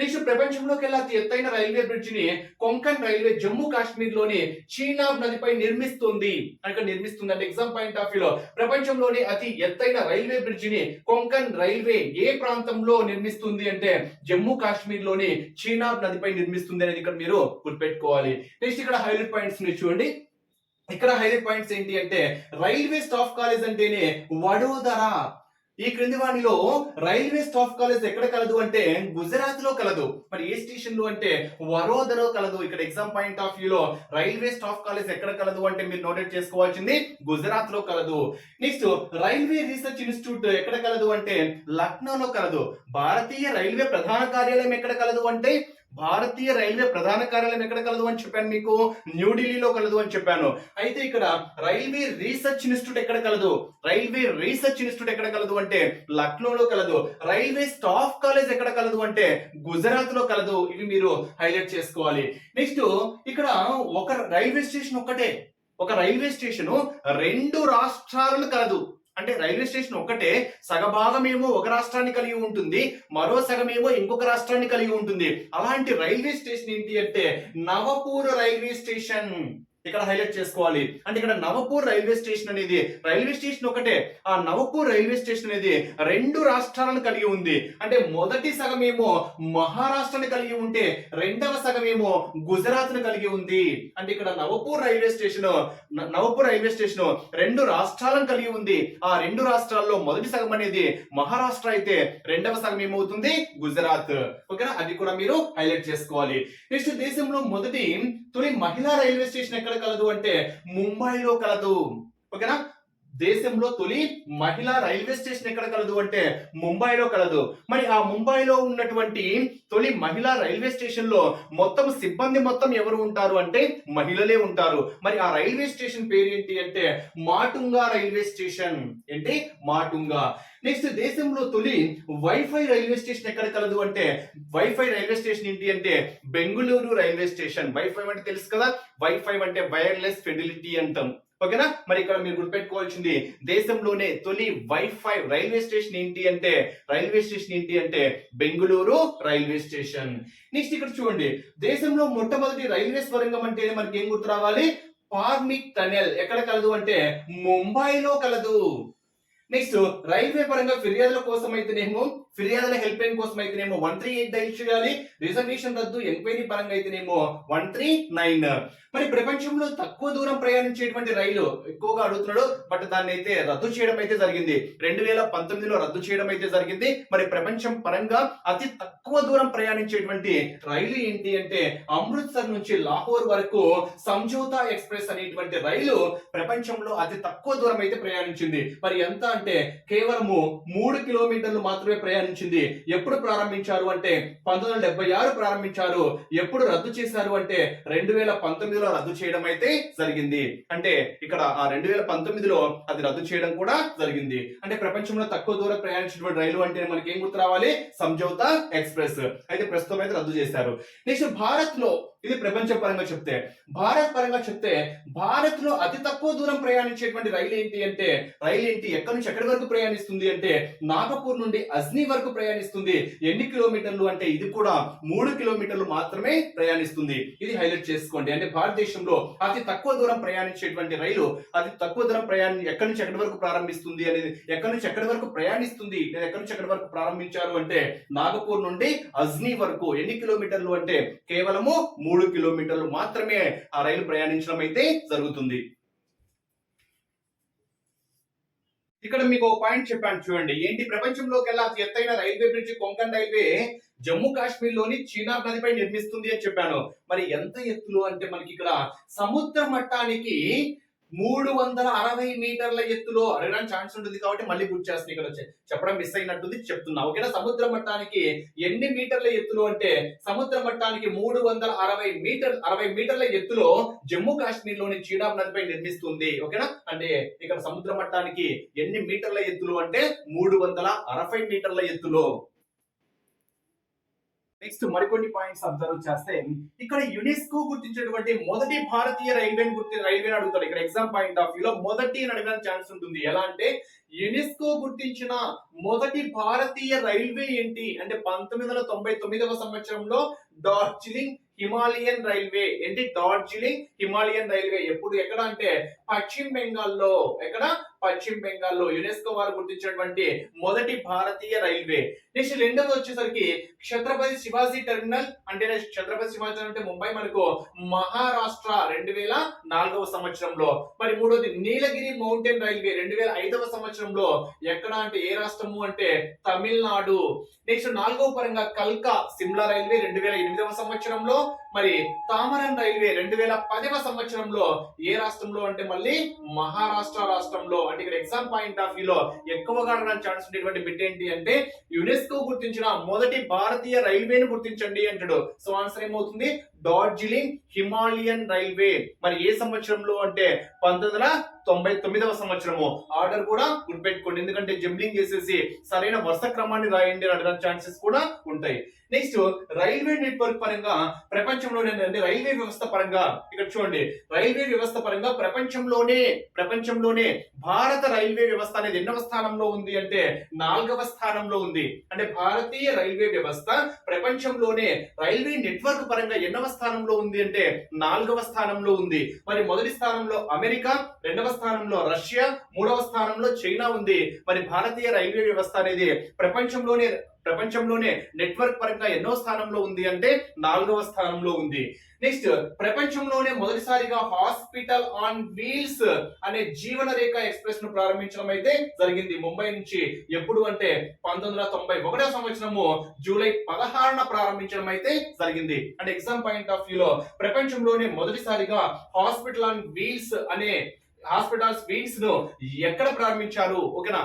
నెక్స్ట్, ప్రపంచంలోకి అతి ఎత్తైన రైల్వే బ్రిడ్జ్ ని కొంకన్ రైల్వే జమ్మూ కాశ్మీర్ లోని చీనాబ్ నదిపై నిర్మిస్తుంది. అంటే ఎగ్జామ్ పాయింట్ ఆఫ్ వ్యూలో ప్రపంచంలోని అతి ఎత్తైన రైల్వే బ్రిడ్జ్ ని కొంకన్ రైల్వే ఏ ప్రాంతంలో నిర్మిస్తుంది అంటే జమ్మూ కాశ్మీర్ లోని చీనాబ్ నదిపై నిర్మిస్తుంది అనేది ఇక్కడ మీరు గుర్తుపెట్టుకోవాలి. నెక్స్ట్, ఇక్కడ హైలైట్ పాయింట్స్ ని చూడండి. ఇక్కడ హైలైట్ పాయింట్స్ ఏంటి అంటే రైల్వే స్టాఫ్ కాలేజ్ అంటేనే వడోదర. ఈ క్రింది వాణిలో రైల్వే స్టాఫ్ కాలేజ్ ఎక్కడ కలదు అంటే గుజరాత్ లో కలదు. మరి ఏ స్టేషన్ లో అంటే వడోదరలో కలదు. ఇక్కడ ఎగ్జామ్ పాయింట్ ఆఫ్ వ్యూలో రైల్వే స్టాఫ్ కాలేజ్ ఎక్కడ కలదు అంటే మీరు నోటెడ్ చేసుకోవాల్సింది గుజరాత్ లో కలదు. నెక్స్ట్, రైల్వే రీసెర్చ్ ఇన్స్టిట్యూట్ ఎక్కడ కలదు అంటే లక్నోలో కలదు. భారతీయ రైల్వే ప్రధాన కార్యాలయం ఎక్కడ కలదు అంటే ఎక్కడ కలదు అని చెప్పాను మీకు? న్యూఢిల్లీలో కలదు అని చెప్పాను. అయితే ఇక్కడ రైల్వే రీసెర్చ్ ఇన్స్టిట్యూట్ ఎక్కడ కలదు అంటే లక్నోలో కలదు. రైల్వే స్టాఫ్ కాలేజ్ ఎక్కడ కలదు అంటే గుజరాత్ లో కలదు. ఇవి మీరు హైలైట్ చేసుకోవాలి. నెక్స్ట్, ఇక్కడ ఒక రైల్వే స్టేషన్ రెండు రాష్ట్రాలను కలదు. అంటే రైల్వే స్టేషన్ ఒక్కటే సగభాగమేమో ఒక రాష్ట్రాన్ని కలిగి ఉంటుంది, మరో సగమేమో ఇంకొక రాష్ట్రాన్ని కలిగి ఉంటుంది. అలాంటి రైల్వే స్టేషన్ ఏంటి అంటే నవపూర్ రైల్వే స్టేషన్. ఇక్కడ హైలైట్ చేసుకోవాలి. అంటే ఇక్కడ నవపూర్ రైల్వే స్టేషన్ అనేది రైల్వే స్టేషన్ ఒకటే. ఆ నవపూర్ రైల్వే స్టేషన్ అనేది 2 రాష్ట్రాలను కలిగి ఉంది. అంటే మొదటి సగం ఏమో మహారాష్ట్రని కలిగి ఉంటే రెండవ సగం ఏమో గుజరాత్ ను కలిగి ఉంది. అంటే ఇక్కడ నవపూర్ రైల్వే స్టేషన్ 2 రాష్ట్రాలను కలిగి ఉంది. ఆ 2 రాష్ట్రాల్లో మొదటి సగం అనేది మహారాష్ట్ర అయితే రెండవ సగం ఏమవుతుంది గుజరాత్. ఓకేనా, అది కూడా మీరు హైలైట్ చేసుకోవాలి. నెక్స్ట్ దేశంలో తొలి మహిళా రైల్వే స్టేషన్ ఎక్కడ కలదు అంటే ముంబైలో కలదు. ఓకేనా, దేశంలో తొలి మహిళా రైల్వే స్టేషన్ ఎక్కడ కలదు అంటే ముంబైలో కలదు. మరి ఆ ముంబైలో ఉన్నటువంటి తొలి మహిళా రైల్వే స్టేషన్ లో మొత్తం సిబ్బంది మొత్తం ఎవరు ఉంటారు అంటే మహిళలే ఉంటారు. మరి ఆ రైల్వే స్టేషన్ పేరు ఏంటి అంటే మాటుంగా రైల్వే స్టేషన్. ఏంటి మాటుంగా. నెక్స్ట్ దేశంలో తొలి వైఫై రైల్వే స్టేషన్ ఎక్కడ కలదు అంటే వైఫై రైల్వే స్టేషన్ ఏంటి అంటే బెంగుళూరు రైల్వే స్టేషన్. వైఫై అంటే తెలుసు కదా, వైఫై అంటే వైర్లెస్ ఫెసిలిటీ అంటాం. ఓకేనా, మరి ఇక్కడ మీరు గుర్తుపెట్టుకోవాల్సింది దేశంలోనే తొలి వైఫై రైల్వే స్టేషన్ ఏంటి అంటే బెంగుళూరు రైల్వే స్టేషన్. నెక్స్ట్ ఇక్కడ చూడండి, దేశంలో మొట్టమొదటి రైల్వే స్వరంగం అంటే మనకి ఏం గుర్తు రావాలి? పార్మిక్ టనెల్ ఎక్కడ కలదు అంటే ముంబైలో కలదు. నెక్స్ట్ రైల్వే పరంగా ఫిర్యాదుల కోసం అయితేనేమో ఫిర్యాదుల హెల్ప్ లైన్ కోసం అయితేనేమో 138 డైల్ చేయాలి. రిజర్వేషన్ రద్దు ఎంక్వైరీ పరంగా అయితేనేమో 139. మరి ప్రపంచంలో తక్కువ దూరం ప్రయాణించేటువంటి రైలు ఎక్కువగా అడుగుతున్నాడు, బట్ దాన్ని అయితే రద్దు చేయడం అయితే జరిగింది. 2019లో రద్దు చేయడం అయితే జరిగింది. మరి ప్రపంచం పరంగా అతి తక్కువ దూరం ప్రయాణించేటువంటి రైలు ఏంటి అంటే అమృత్సర్ నుంచి లాహోర్ వరకు సంజోతా ఎక్స్ప్రెస్ అనేటువంటి రైలు ప్రపంచంలో అతి తక్కువ దూరం అయితే ప్రయాణించింది. మరి ఎంత అంటే కేవలము 3 కిలోమీటర్లు మాత్రమే ప్రయాణించింది. ఎప్పుడు ప్రారంభించారు అంటే 1976 ప్రారంభించారు. ఎప్పుడు రద్దు చేశారు అంటే 2019లో రద్దు చేయడం అయితే జరిగింది. అంటే ఇక్కడ ఆ 2019లో అది రద్దు చేయడం కూడా జరిగింది. అంటే ప్రపంచంలో తక్కువ దూరం ప్రయాణించినటువంటి రైలు అంటే మనకి ఏం గుర్తు రావాలి? సంజోతా ఎక్స్ప్రెస్. అయితే ప్రస్తుతం అయితే రద్దు చేశారు. నెక్స్ట్ భారత్ లో, ఇది ప్రపంచ పరంగా చెప్తే, భారత్ లో అతి తక్కువ దూరం ప్రయాణించేటువంటి రైలు ఏంటి ఎక్కడి నుంచి ఎక్కడి వరకు ప్రయాణిస్తుంది అంటే నాగపూర్ నుండి అజ్నీ వరకు ప్రయాణిస్తుంది. ఎన్ని కిలోమీటర్లు అంటే ఇది కూడా 3 కిలోమీటర్లు మాత్రమే ప్రయాణిస్తుంది. ఇది హైలైట్ చేసుకోండి. అంటే భారతదేశంలో అతి తక్కువ దూరం ప్రయాణించేటువంటి రైలు అతి తక్కువ దూరం ఎక్కడి నుంచి ఎక్కడి వరకు ప్రారంభిస్తుంది అనేది, ఎక్కడి నుంచి ఎక్కడి వరకు ప్రయాణిస్తుంది లేదా ఎక్కడి నుంచి ఎక్కడి వరకు ప్రారంభించారు అంటే నాగపూర్ నుండి అజ్నీ వరకు. ఎన్ని కిలోమీటర్లు అంటే కేవలము 3 కిలోమీటర్లు మాత్రమే ఆ రైలు ప్రయాణించడం అయితే జరుగుతుంది. ఇక్కడ మీకు ఒక పాయింట్ చెప్పాను చూడండి. ఏంటి? ప్రపంచంలోకెల్లా అతి ఎత్తైన railway bridge Konkan railway Jammu Kashmir లోని చీనాబ్ నదిపై నిర్మిస్తుంది అని చెప్పాను. మరి ఎంత ఎత్తులో అంటే మనకి ఇక్కడ సముద్ర మట్టానికి 360 మీటర్ల ఎత్తులో అడగడానికి ఛాన్స్ ఉంటుంది కాబట్టి మళ్ళీ గుర్తు చేస్తుంది. ఇక్కడ చెప్పడం మిస్ అయినట్టుంది, చెప్తున్నా. ఓకేనా, సముద్ర మట్టానికి ఎన్ని మీటర్ల ఎత్తులో అంటే సముద్ర మట్టానికి 360 మీటర్ల ఎత్తులో జమ్మూ కాశ్మీర్ లోని చీనాబ్ నదిపై నిర్మిస్తుంది. ఓకేనా, అంటే ఇక్కడ సముద్ర మట్టానికి ఎన్ని మీటర్ల ఎత్తులో అంటే 360 మీటర్ల ఎత్తులో. నెక్స్ట్ మరికొన్ని పాయింట్స్ అబ్జర్వ్ చేస్తే ఇక్కడ యునెస్కో గుర్తించినటువంటి మొదటి భారతీయ రైల్వే అడుగుతాడు. ఇక్కడ ఎగ్జామ్ పాయింట్ ఆఫ్ వ్యూలో మొదటి అడగడానికి ఛాన్స్ ఉంటుంది. ఎలా అంటే యునెస్కో గుర్తించిన మొదటి భారతీయ రైల్వే ఏంటి అంటే 1999వ సంవత్సరంలో డార్జిలింగ్ హిమాలయన్ రైల్వే. ఏంటి? డార్జిలింగ్ హిమాలయన్ రైల్వే. ఎక్కడ అంటే పశ్చిమ బెంగాల్లో. పశ్చిమ బెంగాల్లో యునెస్కో వారు గుర్తించినటువంటి మొదటి భారతీయ రైల్వే. నెక్స్ట్ రెండోది వచ్చేసరికి ఛత్రపతి శివాజీ టెర్మినల్. అంటే ఛత్రపతి శివాజీ అంటే ముంబై మనకు మహారాష్ట్ర 2004వ సంవత్సరంలో. మరి మూడోది నీలగిరి మౌంటైన్ రైల్వే 2005వ సంవత్సరంలో. ఎక్కడ అంటే ఏ రాష్ట్రము అంటే తమిళనాడు. నెక్స్ట్ నాలుగవ పరంగా కల్కా సిమ్లా రైల్వే 2008వ సంవత్సరంలో. మరి తామరన్ రైల్వే 2010వ సంవత్సరంలో. ఏ రాష్ట్రంలో అంటే మళ్ళీ మహారాష్ట్ర రాష్ట్రంలో. అంటే ఇక్కడ ఎగ్జామ్ పాయింట్ ఆఫ్ వ్యూలో ఎక్కువగా అడగడానికి ఛాన్స్ ఉండేటువంటి బిట్ ఏంటి అంటే యునెస్కో గుర్తించిన మొదటి భారతీయ రైల్వేను గుర్తించండి అంటాడు. సో ఆన్సర్ ఏమవుతుంది? డార్జిలింగ్ హిమాలయన్ రైల్వే. మరి ఏ సంవత్సరంలో అంటే 1999వ సంవత్సరము. ఆర్డర్ కూడా గుర్తుపెట్టుకోండి, ఎందుకంటే జంబ్లింగ్ చేసేసి సరైన వరుస క్రమాన్ని రాయండి అడగడానికి ఛాన్సెస్ కూడా ఉంటాయి. నెక్స్ట్ రైల్వే నెట్వర్క్ పరంగా ప్రపంచంలోనే రైల్వే వ్యవస్థ పరంగా ఇక్కడ చూడండి, రైల్వే వ్యవస్థ పరంగా ప్రపంచంలోనే భారత రైల్వే వ్యవస్థ అనేది ఎన్నవ స్థానంలో ఉంది అంటే 4వ స్థానంలో ఉంది. అంటే భారతీయ రైల్వే వ్యవస్థ ప్రపంచంలోనే రైల్వే నెట్వర్క్ పరంగా ఎన్నవ స్థానంలో ఉంది అంటే 4వ స్థానంలో ఉంది. మరి మొదటి స్థానంలో అమెరికా, 2వ స్థానంలో రష్యా, 3వ స్థానంలో చైనా ఉంది. మరి భారతీయ రైల్వే వ్యవస్థ అనేది ప్రపంచంలోనే నెట్వర్క్ పరంగా ఎన్నో స్థానంలో ఉంది అంటే 4వ స్థానంలో ఉంది. నెక్స్ట్, ప్రపంచంలోనే మొదటిసారిగా హాస్పిటల్ ఆన్ వీల్స్ అనే జీవన రేఖ ఎక్స్ప్రెస్ ను ప్రారంభించడం అయితే జరిగింది ముంబై నుంచి. ఎప్పుడు అంటే 1991వ సంవత్సరము జూలై 16న ప్రారంభించడం అయితే జరిగింది. అండ్ ఎగ్జామ్ పాయింట్ ఆఫ్ వ్యూలో ప్రపంచంలోనే మొదటిసారిగా హాస్పిటల్ ఆన్ వీల్స్ అనే హాస్పిటల్స్ వీల్స్ ను ఎక్కడ ప్రారంభించారు? ఓకేనా,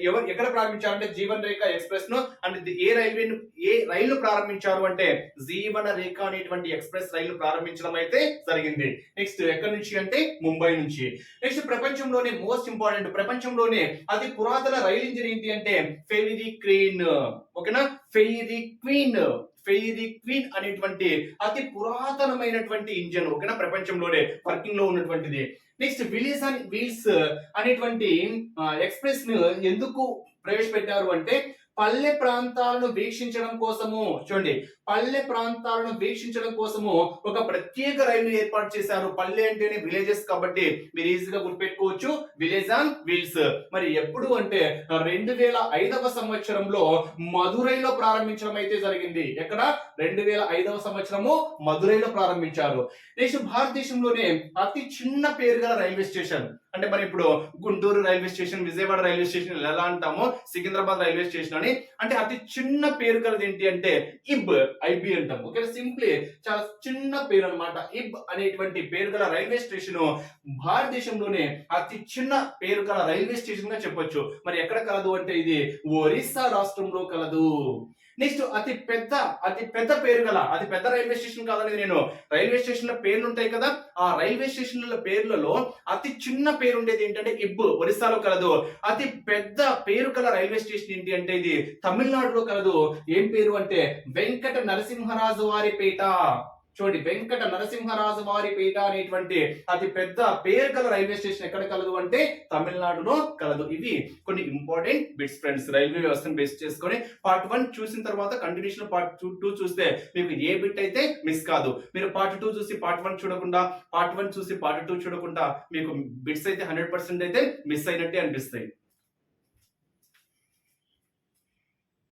ఎవరు ఎక్కడ ప్రారంభించారు అంటే జీవన్ రేఖ ఎక్స్ప్రెస్ ను. అండ్ ఏ రైలు ప్రారంభించారు అంటే జీవన రేఖ అనేటువంటి ఎక్స్ప్రెస్ రైలు ప్రారంభించడం అయితే జరిగింది. నెక్స్ట్, ఎక్కడి నుంచి అంటే ముంబై నుంచి. నెక్స్ట్, ప్రపంచంలోనే మోస్ట్ ఇంపార్టెంట్, ప్రపంచంలోనే అతి పురాతన రైలు ఇంజిన్ ఏంటి అంటే ఫెయిరీ క్వీన్. ఓకేనా, ఫెయిరీ క్వీన్ అనేటువంటి అతి పురాతనమైనటువంటి ఇంజన్. ఓకేనా, ప్రపంచంలోనే వర్కింగ్ లో ఉన్నటువంటిది. నెక్స్ట్, విలేజ్ అండ్ వీల్స్ అనేటువంటి ఎక్స్ప్రెస్ ను ఎందుకు ప్రవేశపెట్టారు అంటే పల్లె ప్రాంతాలను వీక్షించడం కోసము. చూడండి, పల్లె ప్రాంతాలను వీక్షించడం కోసము ఒక ప్రత్యేక రైలు ఏర్పాటు చేశారు. పల్లె అంటేనే విలేజెస్ కాబట్టి మీరు ఈజీగా గుర్తుపెట్టుకోవచ్చు, విలేజ్ ఆన్ వీల్స్. మరి ఎప్పుడు అంటే 2005వ సంవత్సరంలో మదురైలో ప్రారంభించడం అయితే జరిగింది. ఎక్కడ? 2005వ సంవత్సరము మదురైలో ప్రారంభించారు. నెక్స్ట్, భారతదేశంలోనే అతి చిన్న పేరు గల రైల్వే స్టేషన్ అంటే మరి ఇప్పుడు Guntur railway station, Vijayawada railway station ఎలా అంటామో సికింద్రాబాద్ రైల్వే స్టేషన్ అని. అంటే అతి చిన్న పేరు కలది ఏంటి అంటే ఐబి అంటాం. ఓకే, సింప్లీ చాలా చిన్న పేరు అన్నమాట. ఇబ్ అనేటువంటి పేరు గల రైల్వే స్టేషన్ భారతదేశంలోనే అతి చిన్న పేరు గల రైల్వే స్టేషన్ గా చెప్పొచ్చు. మరి ఎక్కడ కలదు అంటే ఇది ఒరిస్సా రాష్ట్రంలో కలదు. నెక్స్ట్, అతి పెద్ద పేరు గల అతి పెద్ద రైల్వే స్టేషన్ కాదనేది నేను, రైల్వే స్టేషన్ల పేర్లు ఉంటాయి కదా, ఆ రైల్వే స్టేషన్ల పేర్లలో అతి చిన్న పేరు ఉండేది ఏంటంటే ఇబ్, ఒరిస్సాలో కలదు. అతి పెద్ద పేరు గల రైల్వే స్టేషన్ ఏంటి అంటే ఇది తమిళనాడులో కలదు. ఏం పేరు అంటే వెంకట నరసింహరాజు వారి పేట. చూడండి, వెంకట నరసింహరాజు వారి పేట అనేటువంటి అతి పెద్ద పేరు గల రైల్వే స్టేషన్ ఎక్కడ కలదు అంటే తమిళనాడులో కలదు. ఇవి కొన్ని ఇంపార్టెంట్ బిట్స్ ఫ్రెండ్స్, రైల్వే వ్యవస్థను బేస్ చేసుకొని పార్ట్ 1 చూసిన తర్వాత కంటిన్యూషన్ పార్ట్ 2 చూస్తే మీకు ఏ బిట్ అయితే మిస్ కాదు. మీరు పార్ట్ 2 చూసి పార్ట్ 1 చూడకుండా, పార్ట్ 1 చూసి పార్ట్ 2 చూడకుండా మీకు బిట్స్ అయితే 100% అయితే మిస్ అయినట్టే అనిపిస్తాయి.